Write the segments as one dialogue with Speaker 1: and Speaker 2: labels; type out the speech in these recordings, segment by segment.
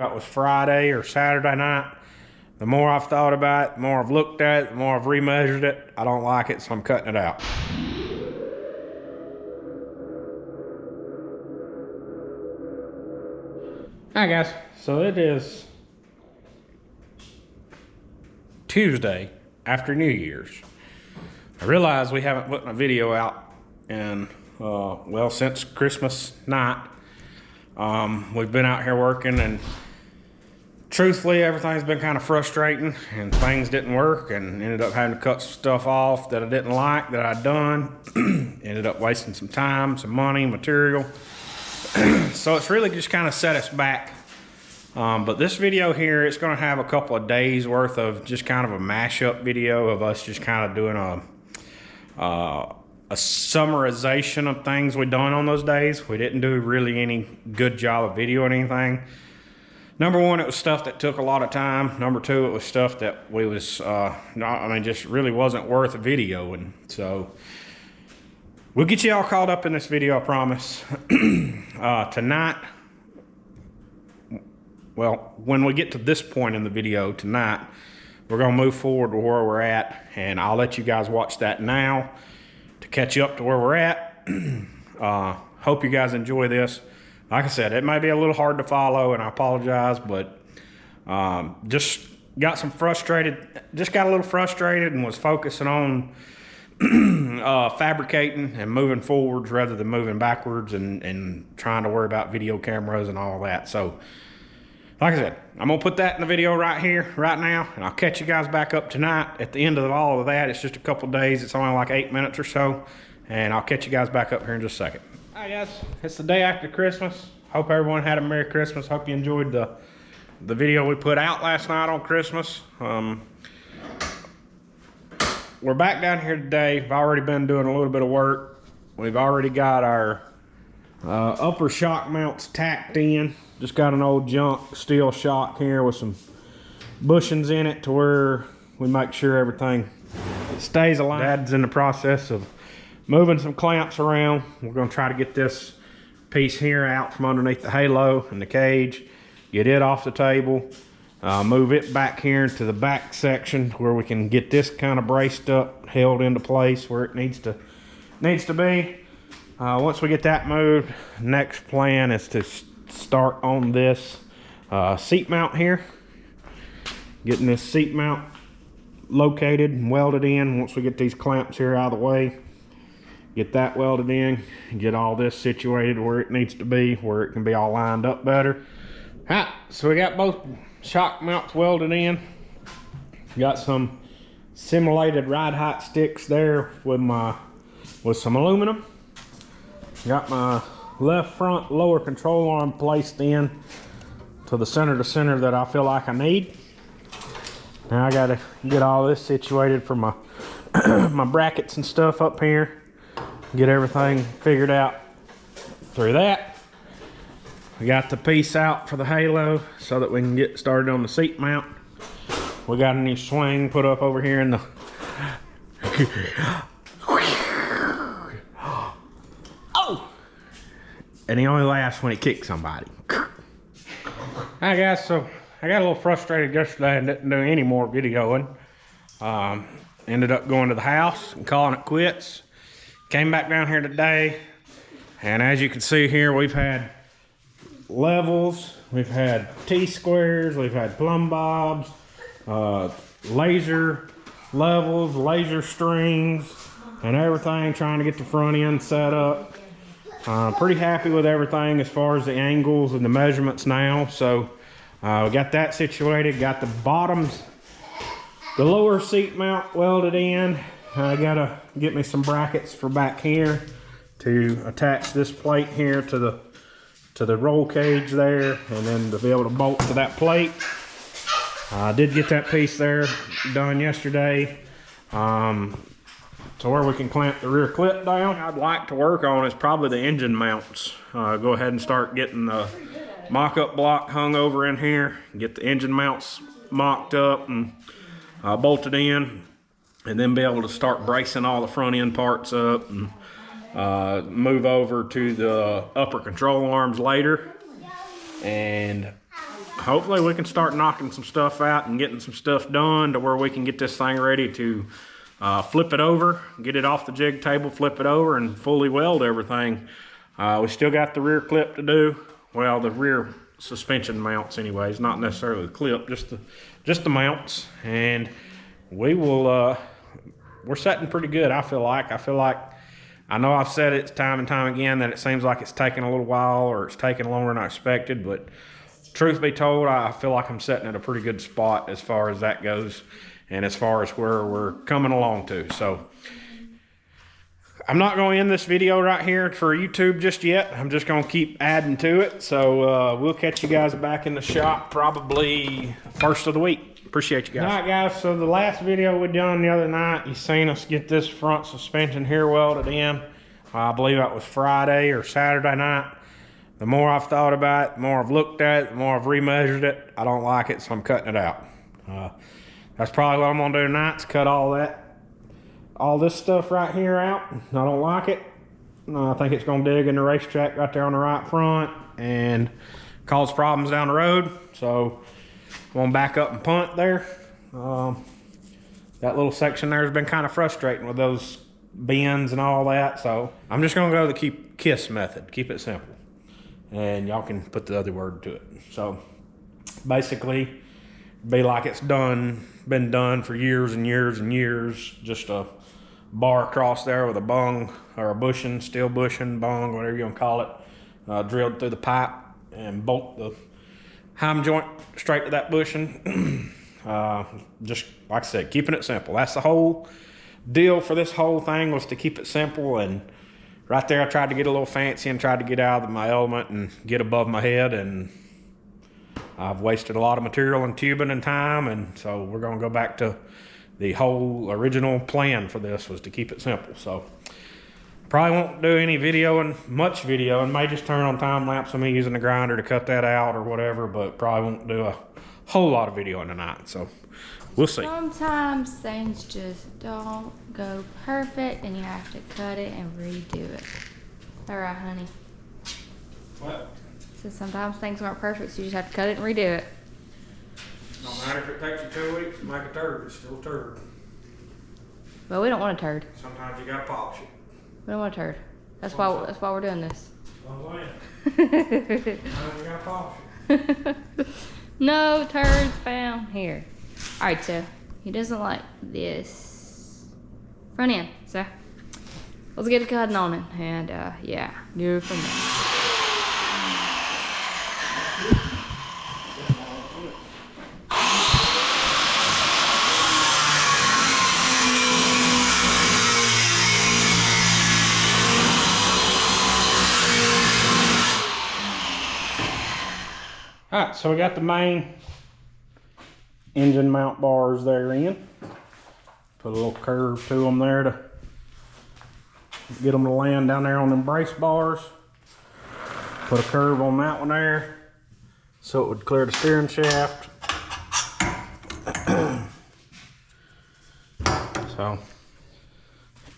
Speaker 1: That was Friday or Saturday night. The more I've thought about it, the more I've looked at it, the more I've remeasured it. I don't like it, so I'm cutting it out. Hi guys, so it is Tuesday after New Year's. I realize we haven't put a video out in, well, since Christmas night. We've been out here working, and truthfully, everything's been kind of frustrating, and things didn't work, and ended up having to cut some stuff off that I didn't like that I'd done. Ended up wasting some time, some money, material. So it's really just kind of set us back. But this video here, it's going to have a couple of days worth of just kind of a mashup video of us just kind of doing a summarization of things we done on those days. We didn't do really any good job of videoing anything. Number one, it was stuff that took a lot of time. Number two, it was stuff that we was, just really wasn't worth videoing. So we'll get you all caught up in this video, I promise. Tonight, well, when we get to this point in the video tonight, we're gonna move forward to where we're at, and I'll let you guys watch that now to catch you up to where we're at. Hope you guys enjoy this. Like I said, it may be a little hard to follow, and I apologize, but just got a little frustrated and was focusing on fabricating and moving forwards rather than moving backwards and trying to worry about video cameras and all that. So, like I said, I'm gonna put that in the video right here, right now, and I'll catch you guys back up tonight. At the end of all of that, it's just a couple days. It's only like 8 minutes or so, and I'll catch you guys back up here in just a second. All right, guys, it's the day after Christmas. Hope everyone had a Merry Christmas. Hope you enjoyed the video we put out last night on Christmas. We're back down here today. We've already been doing a little bit of work. We've already got our upper shock mounts tacked in. Just got an old junk steel shock here with some bushings in it to where we make sure everything stays aligned. Dad's in the process of moving some clamps around. We're going to try to get this piece here out from underneath the halo and the cage, get it off the table, move it back here into the back section where we can get this kind of braced up, held into place where it needs to be. Once we get that moved, next plan is to start on this seat mount here, getting this seat mount located and welded in. Once we get these clamps here out of the way, get that welded in and get all this situated where it needs to be, where it can be all lined up better. All right, so we got both shock mounts welded in. Got some simulated ride height sticks there with some aluminum. Got my left front lower control arm placed in to the center that I feel like I need. Now I gotta get all this situated for my my brackets and stuff up here. Get everything figured out through that. We got the piece out for the halo so that we can get started on the seat mount. We got a new swing put up over here in the oh, and he only laughs when he kicks somebody. Alright guys, so I got a little frustrated yesterday and didn't do any more videoing. Ended up going to the house and calling it quits. Came back down here today, and as you can see here, we've had levels, we've had T-squares, we've had plumb bobs, laser levels, laser strings, and everything, trying to get the front end set up. Pretty happy with everything as far as the angles and the measurements now. So we got that situated, got the bottoms, the lower seat mount welded in. I gotta get me some brackets for back here to attach this plate here to the roll cage there, and then to be able to bolt to that plate. I did get that piece there done yesterday, to where we can clamp the rear clip down. I'd like to work on is probably the engine mounts. Go ahead and start getting the mock-up block hung over in here, get the engine mounts mocked up and bolted in, and then be able to start bracing all the front end parts up and move over to the upper control arms later. And hopefully we can start knocking some stuff out and getting some stuff done to where we can get this thing ready to flip it over, get it off the jig table, flip it over, and fully weld everything. We still got the rear clip to do. Well, the rear suspension mounts anyways, not necessarily the clip, just the mounts. And we will, we're setting pretty good, I feel like. I know I've said it time and time again that it seems like it's taking a little while or it's taking longer than I expected, but truth be told, I feel like I'm sitting at a pretty good spot as far as that goes and as far as where we're coming along to. So I'm not going to end this video right here for YouTube just yet. I'm just going to keep adding to it. So we'll catch you guys back in the shop probably first of the week. Appreciate you guys. All right, guys, so the last video we done the other night, you seen us get this front suspension here welded in. I believe that was Friday or Saturday night. The more I've thought about it, the more I've looked at it, the more I've remeasured it. I don't like it, so I'm cutting it out. That's probably what I'm gonna do tonight, is cut all this stuff right here out. I don't like it. I think it's gonna dig in the racetrack right there on the right front and cause problems down the road. So I'm gonna back up and punt there. That little section there has been kind of frustrating with those bends and all that. So I'm just gonna go the KISS method, keep it simple. And y'all can put the other word to it. So basically, be like it's been done for years and years and years. Just a bar across there with a bung or a bushing, steel bushing, bung, whatever you want to call it, drilled through the pipe and bolt the heim joint straight to that bushing. Just like I said, keeping it simple. That's the whole deal for this whole thing, was to keep it simple. And right there I tried to get a little fancy and tried to get out of my element and get above my head, and I've wasted a lot of material and tubing and time. And so we're going to go back to the whole original plan for this, was to keep it simple. So probably won't do any video and much video, and may just turn on time lapse of me using the grinder to cut that out or whatever, but probably won't do a whole lot of video tonight. So we'll see.
Speaker 2: Sometimes things just don't go perfect and you have to cut it and redo it. All right, honey.
Speaker 1: What?
Speaker 2: So sometimes things aren't perfect, so you just have to cut it and redo it.
Speaker 1: No matter if it takes you 2 weeks to make a turd, it's still a turd.
Speaker 2: Well, we don't want a turd.
Speaker 1: Sometimes you gotta polish it.
Speaker 2: We don't want a turd. That's why we're doing this.
Speaker 1: You gotta polish it.
Speaker 2: No turds found here. All right, so he doesn't like this front end, so let's get it cutting on it, and yeah, go from there.
Speaker 1: All right, so we got the main engine mount bars there in. Put a little curve to them there to get them to land down there on them brace bars. Put a curve on that one there so it would clear the steering shaft. So,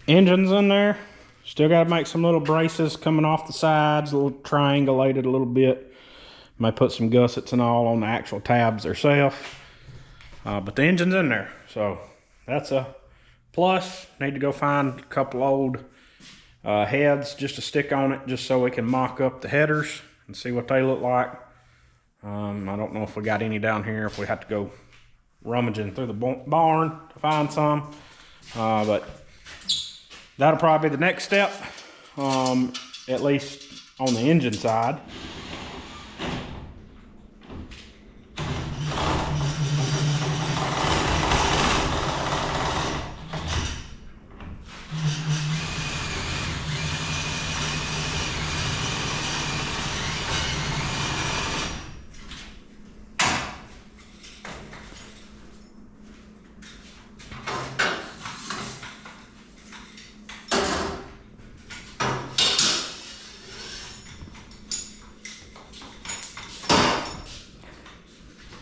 Speaker 1: engine's in there. Still got to make some little braces coming off the sides, a little triangulated a little bit. Might put some gussets and all on the actual tabs themselves. But the engine's in there, so that's a plus. Need to go find a couple old heads just to stick on it, just so we can mock up the headers and see what they look like. I don't know if we got any down here, if we have to go rummaging through the barn to find some. But that'll probably be the next step, at least on the engine side.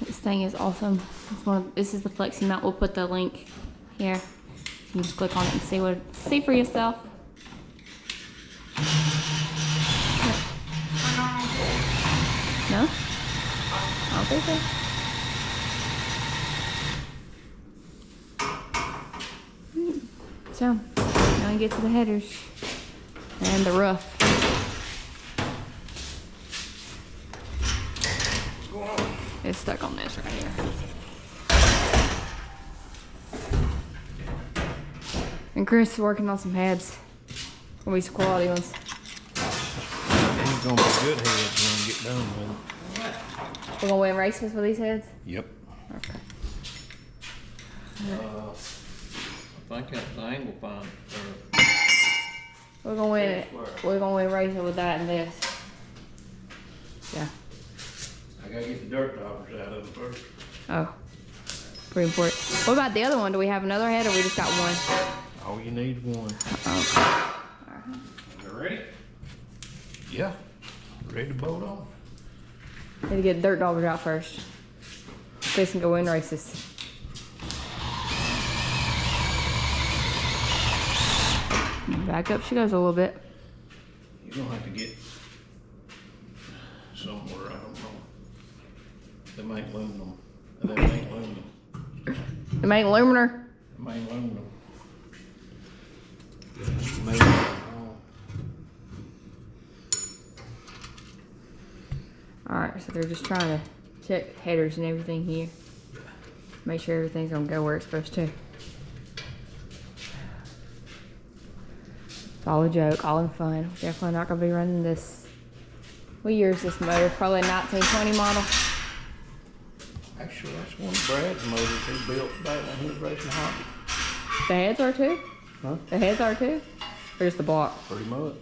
Speaker 2: This thing is awesome. This is the flexi mount. We'll put the link here. You can just click on it and see for yourself. No? Okay. So, now we get to the headers and the roof. It's stuck on this right here. And Chris is working on some heads. Gonna be some quality ones.
Speaker 1: These gonna be good heads when we get done with it.
Speaker 2: We're gonna win races with these heads?
Speaker 1: Yep.
Speaker 2: Okay.
Speaker 3: I think that's the angle fine.
Speaker 2: We're gonna win it. We're gonna win races with that and this. Yeah.
Speaker 1: I gotta get the dirt daubers out of it first.
Speaker 2: Oh. Pretty important. What about the other one? Do we have another head or we just got one?
Speaker 1: All you need is one.
Speaker 2: Okay.
Speaker 1: You ready? Yeah. Ready to bolt on?
Speaker 2: Need to get the dirt daubers out first. Chris can go win races. Back up she goes a little bit.
Speaker 1: You're gonna have to get somewhere, I don't know. Them ain't aluminum. Them ain't aluminum.
Speaker 2: Them ain't aluminum.
Speaker 1: Them ain't aluminum. Made it.
Speaker 2: Alright, so they're just trying to check headers and everything here. Make sure everything's gonna go where it's supposed to. It's all a joke, all in fun. Definitely not gonna be running this. What year is this motor? Probably a 1920 model.
Speaker 1: Actually, that's one of Brad's motors he built back when he was racing hockey.
Speaker 2: The heads are too?
Speaker 1: Huh?
Speaker 2: The heads are too? Or just the block?
Speaker 1: Pretty much.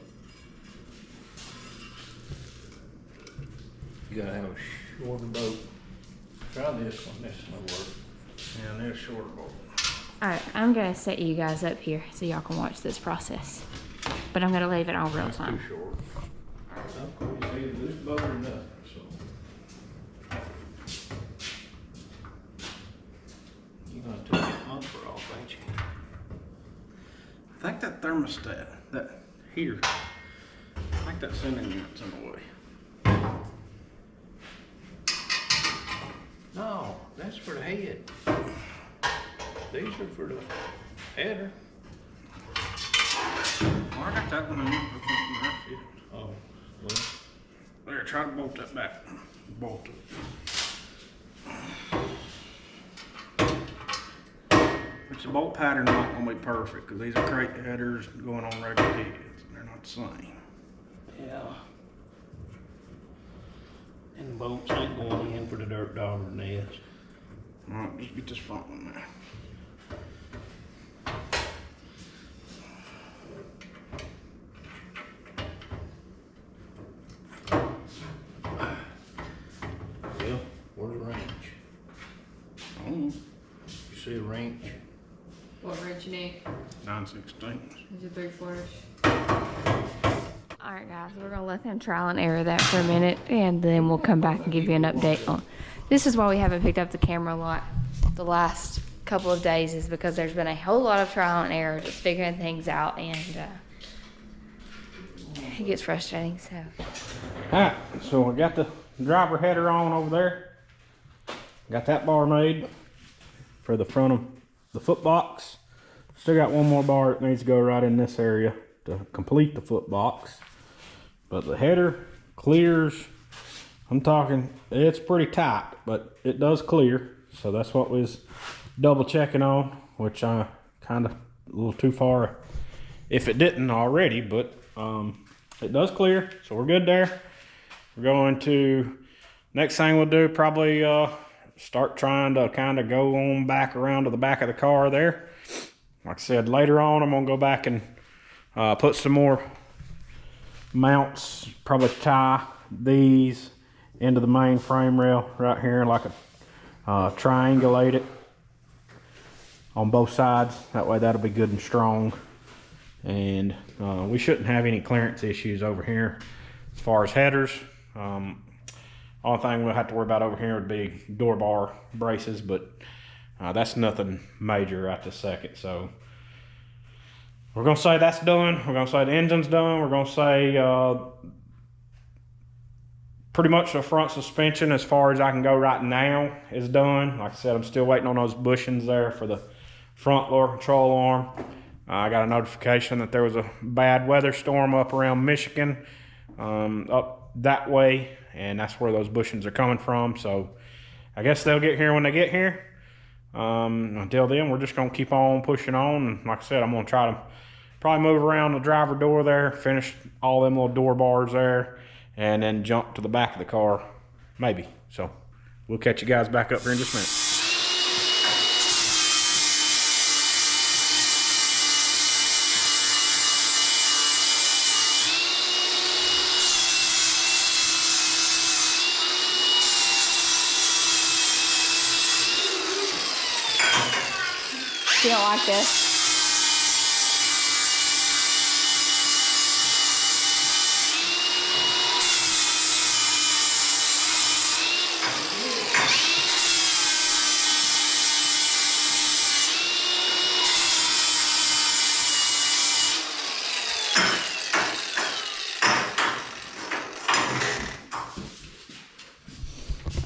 Speaker 1: You gotta have a shorter boat. Try this one, this will work. Yeah, and there's a shorter boat.
Speaker 2: Alright, I'm gonna set you guys up here so y'all can watch this process. But I'm gonna leave it on real
Speaker 1: That's
Speaker 2: time.
Speaker 1: too short. Of course, either this boat or nothing, so. You're gonna take that muffler off, ain't you? I think that thermostat, that heater, I think that sending unit's in the way. No, that's for the head. These are for the header. Well, I got that one in there. Oh, well. There, try to bolt that back. Bolt it. Which the bolt pattern not gonna be perfect because these are crate headers going on regular heads. They're not the same. Yeah. And the bolts ain't going in for the dirt dauber nest. Alright, just get this front one there. Well, where's the wrench? Oh, you see a wrench?
Speaker 2: What wrench you need?
Speaker 1: 9/16.
Speaker 2: Is it 3/4? Alright guys, we're gonna let them trial and error that for a minute and then we'll come back and give you an update on. This is why we haven't picked up the camera a lot the last couple of days, is because there's been a whole lot of trial and error just figuring things out, and it gets frustrating. So alright, so I got the driver header on over there. Got that bar made for the front of the foot box. Still got one more bar that needs to go right in this area to complete the foot box. But the header clears, I'm talking, it's pretty tight, but it does clear. So that's what was double checking on, which I kind of a little too far if it didn't already, but it does clear. So we're good there. We're going to, next thing we'll do, probably start trying to kind of go on back around to the back of the car there. Like I said, later on, I'm gonna go back and put some more mounts, probably tie these into the main frame rail right here, like a triangulate it on both sides. That way that'll be good and strong. And we shouldn't have any clearance issues over here as far as headers. Only thing we'll have to worry about over here would be door bar braces, but that's nothing major right this second. So we're gonna say that's done. We're gonna say the engine's done. We're gonna say
Speaker 1: pretty much the front suspension, as far as I can go right now, is done. Like I said, I'm still waiting on those bushings there for the front lower control arm. I got a notification that there was a bad weather storm up around Michigan, up that way, and that's where those bushings are coming from. So I guess they'll get here when they get here. Until then, we're just gonna keep on pushing on. And like I said, I'm gonna try to probably move around the driver door there, finish all them little door bars there, and then jump to the back of the car, maybe. So we'll catch you guys back up here in just a minute.
Speaker 2: You don't like this?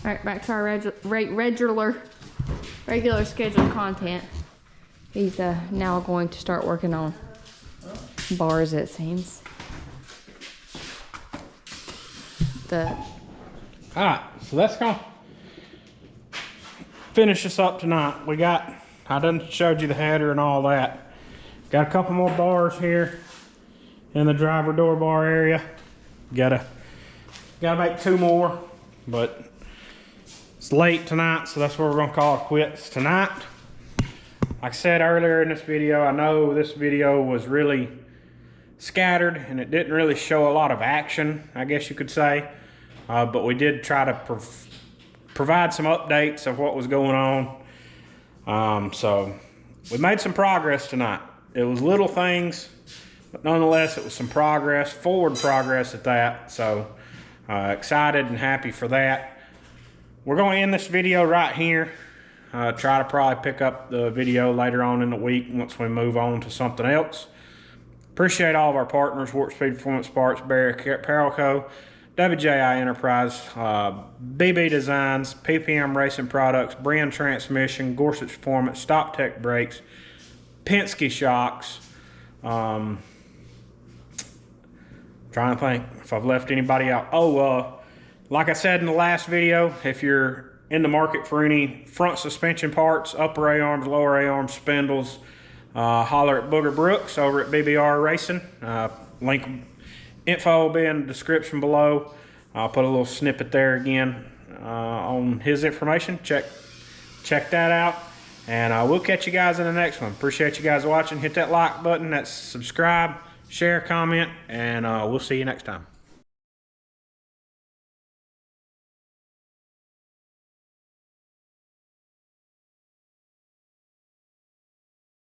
Speaker 2: All right, back to our regular scheduled content. He's now going to start working on bars, it seems.
Speaker 1: Alright, so that's gonna finish us up tonight. I done showed you the header and all that. Got a couple more bars here in the driver door bar area. Gotta make 2 more, but it's late tonight, so that's where we're gonna call it quits tonight. Like I said earlier in this video, I know this video was really scattered and it didn't really show a lot of action, I guess you could say. But we did try to provide some updates of what was going on. So we made some progress tonight. It was little things, but nonetheless it was some progress, forward progress at that. So excited and happy for that. We're going to end this video right here. Try to probably pick up the video later on in the week once we move on to something else. Appreciate all of our partners: Warp Speed Performance Parts, Barry Apparel Co., WJI Enterprise, BB Designs, PPM Racing Products, Brand Transmission, Gorsuch Performance, Stop Tech Brakes, Penske Shocks. Trying to think if I've left anybody out. Like I said in the last video, if you're in the market for any front suspension parts, upper A-arms, lower A-arms, spindles, holler at Booger Brooks over at BBR Racing. Link info will be in the description below. I'll put a little snippet there again on his information. Check that out, and we'll catch you guys in the next one. Appreciate you guys watching. Hit that like button, that subscribe, share, comment, and we'll see you next time.